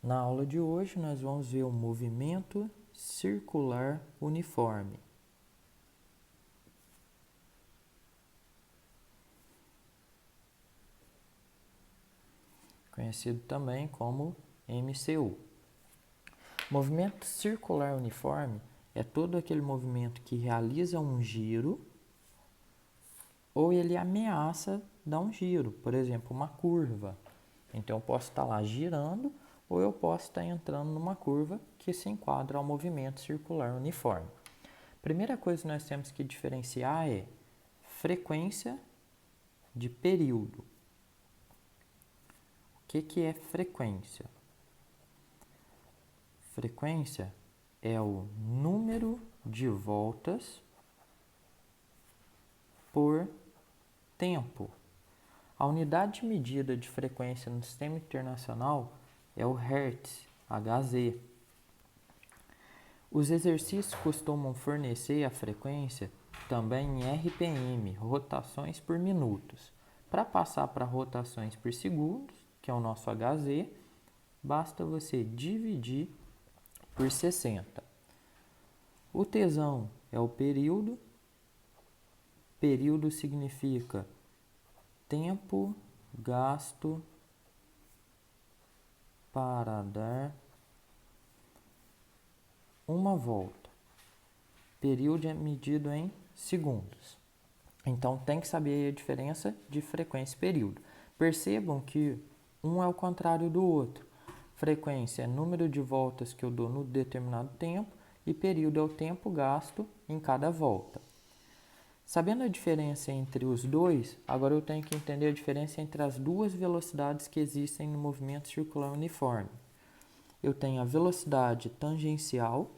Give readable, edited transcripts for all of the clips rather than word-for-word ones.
Na aula de hoje, nós vamos ver o movimento circular uniforme. Conhecido também como MCU. Movimento circular uniforme é todo aquele movimento que realiza um giro ou ele ameaça dar um giro, por exemplo, uma curva. Então, eu posso estar lá girando ou eu posso estar entrando numa curva que se enquadra ao movimento circular uniforme. Primeira coisa que nós temos que diferenciar é frequência de período. O que é frequência? Frequência é o número de voltas por tempo. A unidade de medida de frequência no Sistema Internacional é o Hertz, Hz. Os exercícios costumam fornecer a frequência também em RPM, rotações por minutos. Para passar para rotações por segundos, que é o nosso Hz, basta você dividir por 60. O tesão é o período. Período significa tempo gasto para dar uma volta. Período é medido em segundos. Então, tem que saber a diferença de frequência e período. Percebam que um é o contrário do outro. Frequência é número de voltas que eu dou no determinado tempo e período é o tempo gasto em cada volta. Sabendo a diferença entre os dois, agora eu tenho que entender a diferença entre as duas velocidades que existem no movimento circular uniforme. Eu tenho a velocidade tangencial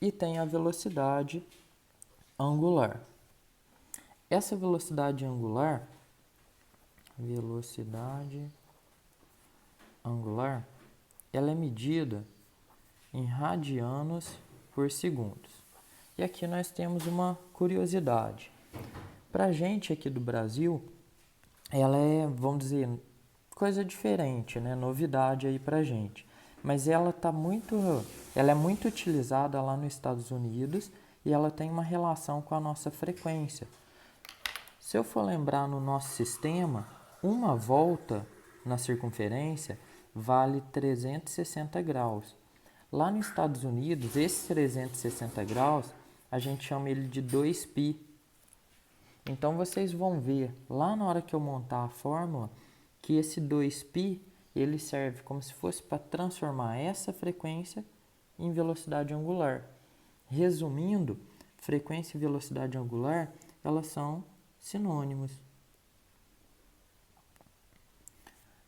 e tenho a velocidade angular. Essa velocidade angular, ela é medida em radianos por segundos. E aqui nós temos uma curiosidade. Para a gente aqui do Brasil, ela é, vamos dizer, coisa diferente, né? Novidade aí para a gente. Mas ela é muito utilizada lá nos Estados Unidos e ela tem uma relação com a nossa frequência. Se eu for lembrar no nosso sistema, uma volta na circunferência vale 360 graus. Lá nos Estados Unidos, esses 360 graus, a gente chama ele de 2π. Então, vocês vão ver lá na hora que eu montar a fórmula que esse 2π ele serve como se fosse para transformar essa frequência em velocidade angular. Resumindo, frequência e velocidade angular, elas são sinônimos.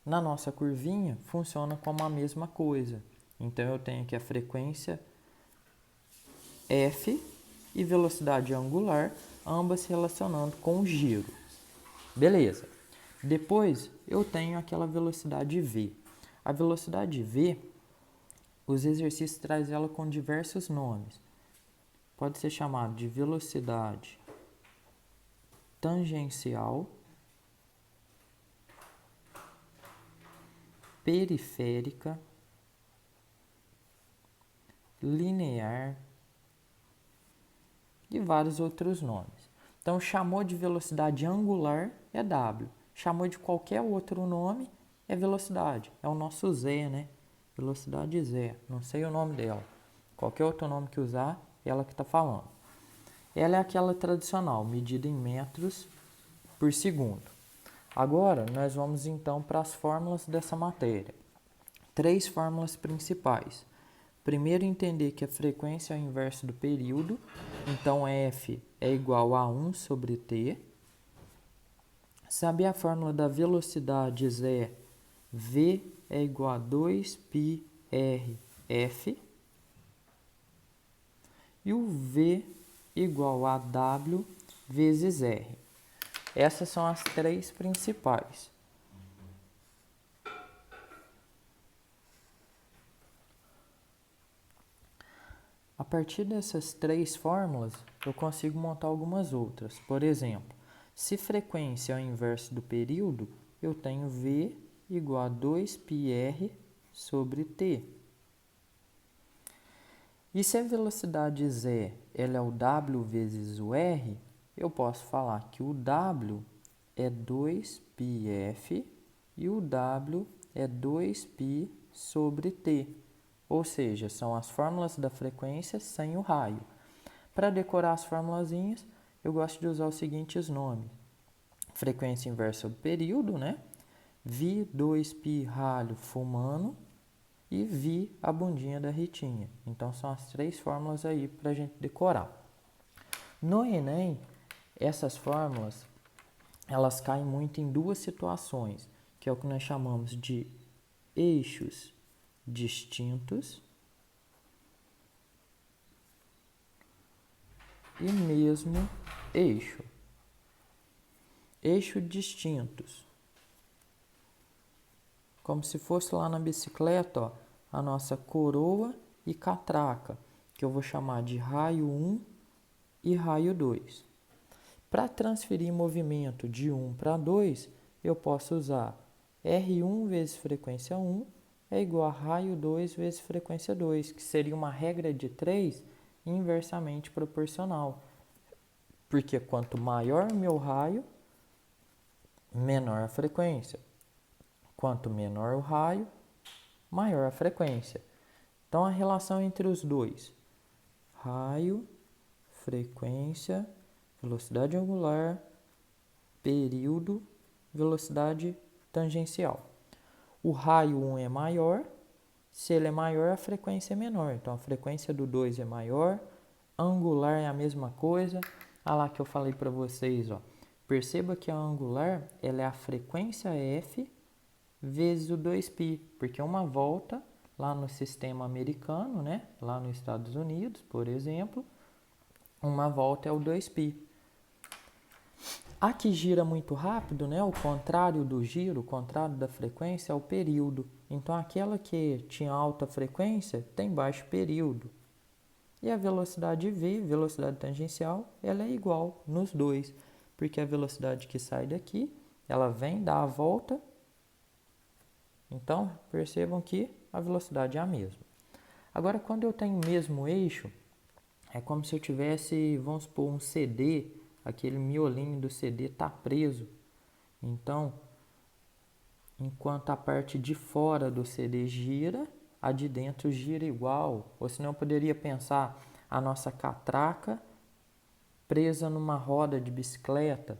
Na nossa curvinha, funciona como a mesma coisa. Então, eu tenho aqui a frequência f e velocidade angular, ambas se relacionando com o giro. Beleza. Depois, eu tenho aquela velocidade v. A velocidade v, os exercícios trazem ela com diversos nomes. Pode ser chamado de velocidade tangencial, periférica, linear e vários outros nomes. Então, chamou de velocidade angular é W. Chamou de qualquer outro nome é velocidade. É o nosso Z, né? Velocidade Z. Não sei o nome dela. Qualquer outro nome que usar, ela que está falando. Ela é aquela tradicional, medida em metros por segundo. Agora, nós vamos então para as fórmulas dessa matéria. 3 fórmulas principais. Primeiro, entender que a frequência é o inverso do período. Então, F é igual a 1 sobre T. Saber a fórmula da velocidade Z, V é igual a 2πrf. E o V igual a W vezes R. Essas são as 3 principais. A partir dessas 3 fórmulas, eu consigo montar algumas outras. Por exemplo, se frequência é o inverso do período, eu tenho V igual a 2πr sobre t. E se a velocidade z ela é o w vezes o r, eu posso falar que o w é 2πf e o w é 2π sobre t. Ou seja, são as fórmulas da frequência sem o raio. Para decorar as formulazinhas, eu gosto de usar os seguintes nomes. Frequência inversa do período, né? Vi 2π ralho fumando e vi a bundinha da Ritinha. Então, são as 3 fórmulas aí para a gente decorar. No Enem, essas fórmulas, elas caem muito em 2 situações, que é o que nós chamamos de eixos distintos e mesmo eixo. Eixo distintos. Como se fosse lá na bicicleta, ó, a nossa coroa e catraca, que eu vou chamar de raio 1 e raio 2. Para transferir movimento de 1 para 2, eu posso usar R1 vezes frequência 1 é igual a raio 2 vezes frequência 2, que seria uma regra de 3 inversamente proporcional. Porque quanto maior o meu raio, menor a frequência. Quanto menor o raio, maior a frequência. Então, a relação entre os dois, raio, frequência, velocidade angular, período, velocidade tangencial. O raio 1 é maior, se ele é maior, a frequência é menor. Então, a frequência do 2 é maior, angular é a mesma coisa. Ah lá que eu falei para vocês, ó. Perceba que a angular ela é a frequência f vezes o 2π, porque uma volta lá no sistema americano, né, lá nos Estados Unidos, por exemplo, uma volta é o 2π. A que gira muito rápido, né, o contrário do giro, o contrário da frequência é o período. Então, aquela que tinha alta frequência tem baixo período. E a velocidade v, velocidade tangencial, ela é igual nos dois, porque a velocidade que sai daqui, ela vem dar a volta. Então, percebam que a velocidade é a mesma. Agora, quando eu tenho o mesmo eixo, é como se eu tivesse, vamos supor, um CD, aquele miolinho do CD está preso. Então, enquanto a parte de fora do CD gira, a de dentro gira igual. Ou senão eu poderia pensar a nossa catraca presa numa roda de bicicleta.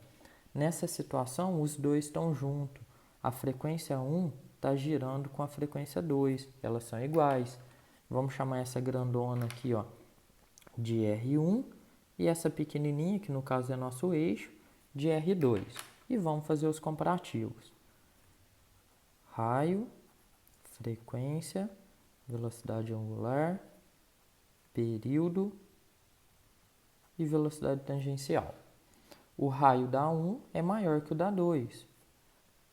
Nessa situação, os dois estão juntos. A frequência 1 está girando com a frequência 2. Elas são iguais. Vamos chamar essa grandona aqui, ó, de R1 e essa pequenininha, que no caso é nosso eixo, de R2. E vamos fazer os comparativos. Raio, frequência, velocidade angular, período e velocidade tangencial. O raio da 1 é maior que o da 2.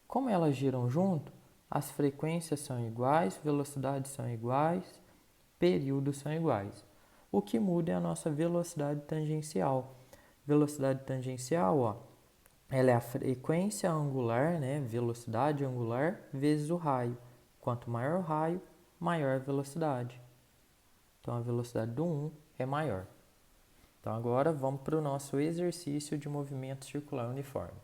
Como elas giram junto, as frequências são iguais, velocidades são iguais, períodos são iguais. O que muda é a nossa velocidade tangencial. Velocidade tangencial, ó, ela é a frequência angular, né, velocidade angular, vezes o raio. Quanto maior o raio, maior a velocidade. Então, a velocidade do 1 é maior. Então, agora vamos para o nosso exercício de movimento circular uniforme.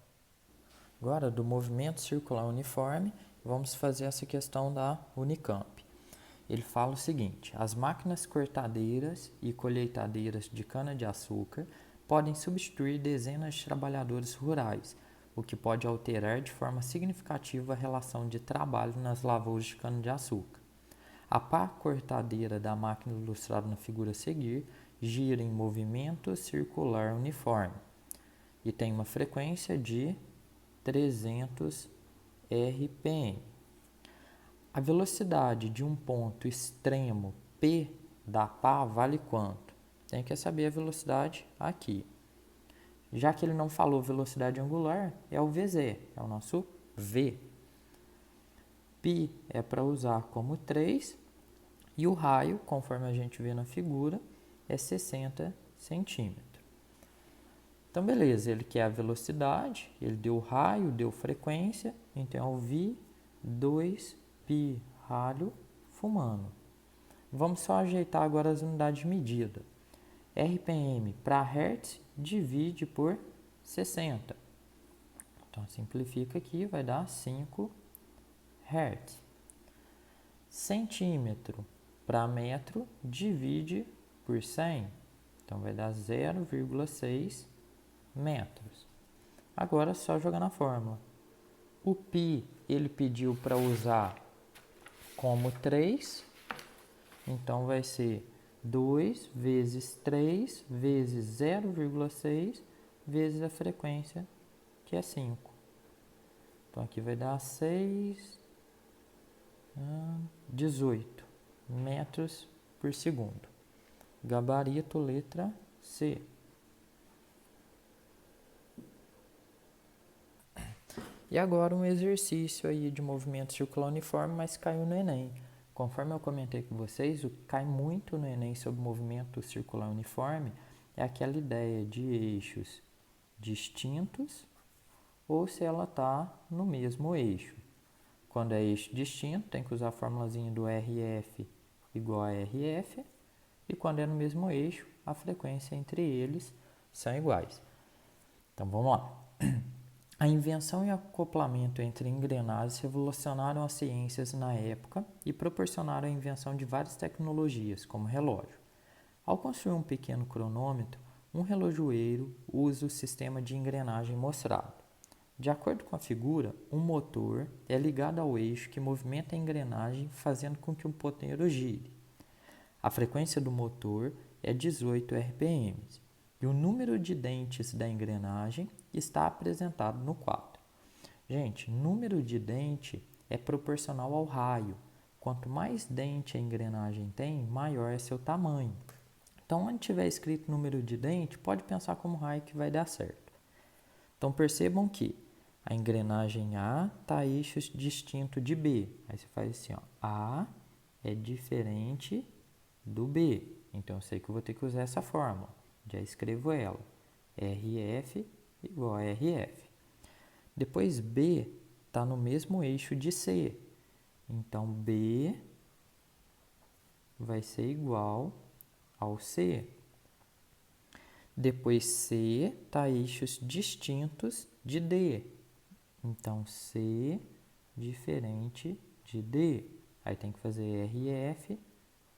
Agora, do movimento circular uniforme, vamos fazer essa questão da Unicamp. Ele fala o seguinte: as máquinas cortadeiras e colheitadeiras de cana-de-açúcar podem substituir dezenas de trabalhadores rurais, o que pode alterar de forma significativa a relação de trabalho nas lavouras de cana-de-açúcar. A pá cortadeira da máquina ilustrada na figura a seguir gira em movimento circular uniforme e tem uma frequência de 300 RPM. A velocidade de um ponto extremo P da pá vale quanto? Tem que saber a velocidade aqui. Já que ele não falou velocidade angular, é o VZ, é o nosso V. Π é para usar como 3 e o raio, conforme a gente vê na figura, é 60 centímetros. Então, beleza, ele quer a velocidade, ele deu raio, deu frequência, então é o V 2π ralho fumando. Vamos só ajeitar agora as unidades de medida. RPM para Hertz divide por 60. Então, simplifica aqui, vai dar 5 Hz. Centímetro para metro divide por 100. Então, vai dar 0,6 metros. Agora, é só jogar na fórmula. O π, ele pediu para usar como 3. Então, vai ser 2 vezes 3 vezes 0,6 vezes a frequência, que é 5. Então, aqui vai dar 18 metros por segundo. Gabarito, letra C. E agora um exercício aí de movimento circular uniforme, mas caiu no Enem. Conforme eu comentei com vocês, o que cai muito no Enem sobre movimento circular uniforme é aquela ideia de eixos distintos ou se ela está no mesmo eixo. Quando é eixo distinto, tem que usar a formulazinha do RF igual a RF. E quando é no mesmo eixo, a frequência entre eles são iguais. Então, vamos lá. A invenção e acoplamento entre engrenagens revolucionaram as ciências na época e proporcionaram a invenção de várias tecnologias, como relógio. Ao construir um pequeno cronômetro, um relojoeiro usa o sistema de engrenagem mostrado. De acordo com a figura, um motor é ligado ao eixo que movimenta a engrenagem, fazendo com que o ponteiro gire. A frequência do motor é 18 RPM e o número de dentes da engrenagem está apresentado no quadro. Gente, número de dente é proporcional ao raio. Quanto mais dente a engrenagem tem, maior é seu tamanho. Então, onde tiver escrito número de dente, pode pensar como raio que vai dar certo. Então, percebam que a engrenagem A está eixo distinto de B. Aí você faz assim, ó, A é diferente do B. Então, eu sei que eu vou ter que usar essa fórmula. Já escrevo ela. RF igual a RF. Depois, B está no mesmo eixo de C. Então, B vai ser igual ao C. Depois, C está eixos distintos de D. Então, C diferente de D. Aí tem que fazer RF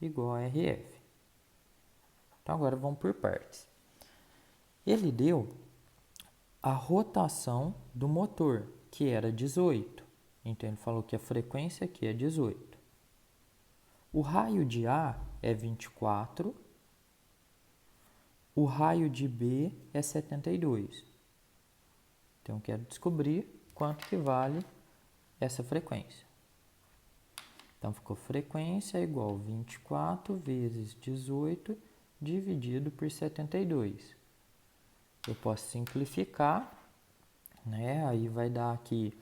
igual a RF. Então, agora vamos por partes. Ele deu a rotação do motor, que era 18. Então, ele falou que a frequência aqui é 18. O raio de A é 24. O raio de B é 72. Então, eu quero descobrir quanto que vale essa frequência. Então, ficou frequência igual a 24 vezes 18 dividido por 72. Eu posso simplificar, né? Aí vai dar aqui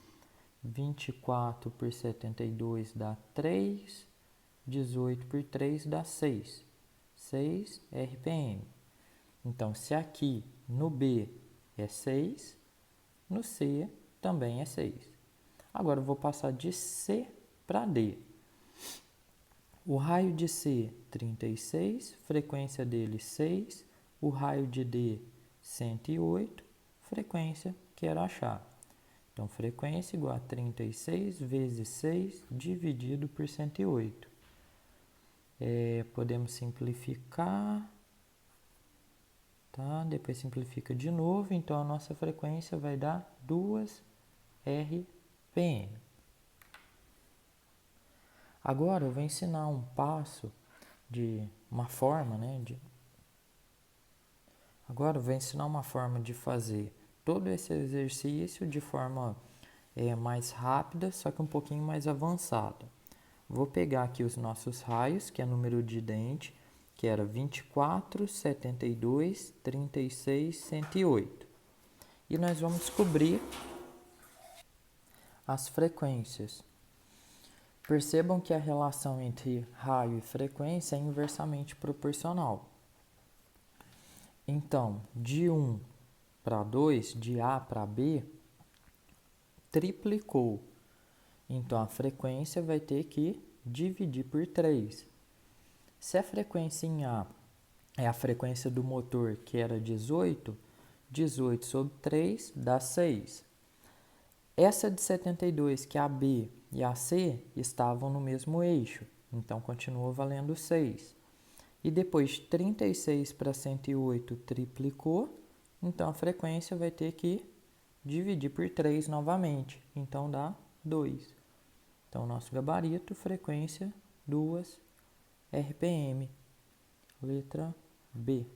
24 por 72 dá 3, 18 por 3 dá 6. 6 RPM. Então, se aqui no B é 6, no C também é 6. Agora, eu vou passar de C para D. O raio de C, 36, frequência dele 6. O raio de D, 108, frequência quero achar. Então, frequência igual a 36 vezes 6 dividido por 108. Podemos simplificar. Tá? Depois simplifica de novo. Então, a nossa frequência vai dar 2 RPM. Agora, eu vou ensinar um passo de uma forma, né? Agora, eu vou ensinar uma forma de fazer todo esse exercício de forma mais rápida, só que um pouquinho mais avançada. Vou pegar aqui os nossos raios, que é número de dente, que era 24, 72, 36, 108. E nós vamos descobrir as frequências. Percebam que a relação entre raio e frequência é inversamente proporcional. Então, de 1 para 2, de A para B, triplicou. Então, a frequência vai ter que dividir por 3. Se a frequência em A é a frequência do motor, que era 18, 18 sobre 3 dá 6. Essa de 72, que a B e a C estavam no mesmo eixo, então continua valendo 6. E depois 36 para 108 triplicou, então a frequência vai ter que dividir por 3 novamente, então dá 2. Então, nosso gabarito, frequência 2 RPM. Letra B.